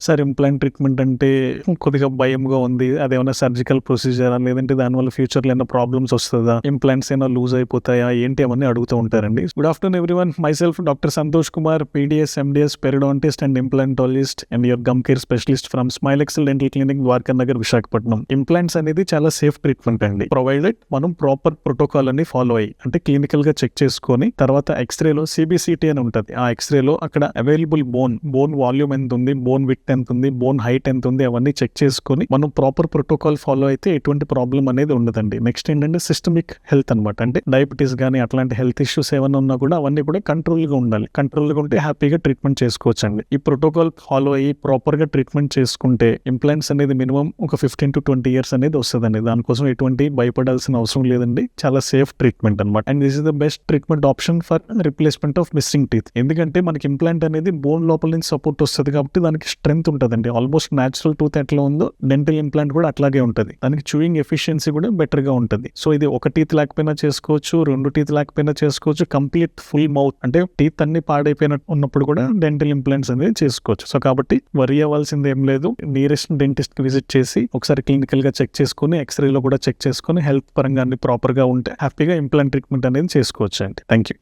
Sir implant treatment అంటే కొద్దిగా భయంగా ఉంది, అదేమన్నా సర్జికల్ ప్రొసీజరా, లేదంటే దానివల్ల ఫ్యూచర్లో ఏమైనా ప్రాబ్లమ్స్ వస్తుందా, ఇంప్లాంట్స్ ఏమైనా లూజ్ అయిపోతాయా, ఏంటి అవన్నీ అడుగుతూ ఉంటారండి. Good afternoon everyone, my self doctor Santosh Kumar, PDS, MDS, periodontist and implantologist and your gum care specialist from Smile Excel dental clinic, Dwaraka Nagar, Visakhapatnam. Implants అనేది చాలా సేఫ్ ట్రీట్మెంట్ అండి, ప్రొవైడెడ్ మనం ప్రాపర్ ప్రోటోకాల్ అని ఫాలో అయ్యి, అంటే క్లినికల్ గా చెక్ చేసుకొని తర్వాత ఎక్స్రేలో CBCT అని ఉంటుంది, ఆ ఎక్స్రేలో అక్కడ అవైలబుల్ బోన్ వాల్యూమ్ ఎంత ఉంది, బోన్ విడ్త్ ఎంత ఉంది, బోన్ హైట్ ఎంత ఉంది, అవన్నీ చెక్ చేసుకొని మనం ప్రాపర్ ప్రోటోకాల్ ఫాలో అయితే ఎటువంటి ప్రాబ్లం అనేది ఉండదండి. నెక్స్ట్ ఏంటంటే సిస్టమిక్ హెల్త్ అనమాట, అంటే డయాబెటీస్ కానీ అట్లాంటి హెల్త్ ఇష్యూస్ ఏమైనా ఉన్నా కూడా అవన్నీ కూడా కంట్రోల్ గా ఉండాలి. కంట్రోల్ గా ఉంటే హ్యాపీగా ట్రీట్మెంట్ చేసుకోవచ్చు అండి. ఈ ప్రోటోకాల్ ఫాలో అయ్యి ప్రాపర్ గా ట్రీట్మెంట్ చేసుకుంటే ఇంప్లాంట్స్ అనేది మినిమం ఒక 15 to 20 years అనేది వస్తుందండి. దానికోసం ఎటువంటి భయపడాల్సిన అవసరం లేదండి, చాలా సేఫ్ ట్రీట్మెంట్ అనమాట. And this is the best treatment option for replacement of missing teeth. ఎందుకంటే మనకి ఇంప్లాంట్ అనేది బోన్ లోపల నుంచి సపోర్ట్ వస్తుంది కాబట్టి దానికి స్ట్రెంత్ ఉంటుందండి. ఆల్మోస్ట్ న్యాచురల్ టూత్ ఎట్లా ఉందో డెంటల్ ఇంప్లాంట్ కూడా అట్లాగే ఉంటుంది. దానికి చూయింగ్ ఎఫిషియన్సీ కూడా బెటర్ గా ఉంటుంది. సో ఇది ఒక టీత్ లేకపోయినా చేసుకోవచ్చు, 2 teeth లేకపోయినా చేసుకోవచ్చు, కంప్లీట్ ఫుల్ మౌత్ అంటే టీత్ అన్ని పాడైపోయినట్టు ఉన్నప్పుడు కూడా డెంటల్ ఇంప్లాంట్స్ అనేది చేసుకోవచ్చు. సో కాబట్టి వరి అవ్వాల్సింది ఏం లేదు, నియరెస్ట్ డెంటిస్ట్ కి విజిట్ చేసి ఒకసారి క్లినికల్ గా చెక్ చేసుకుని ఎక్స్రేలో కూడా చెక్ చేసుకుని హెల్త్ పరంగా అన్ని ప్రాపర్ గా ఉంటే హ్యాపీగా ఇంప్లాంట్ ట్రీట్మెంట్ అనేది చేసుకోవచ్చు అండి. Thank you.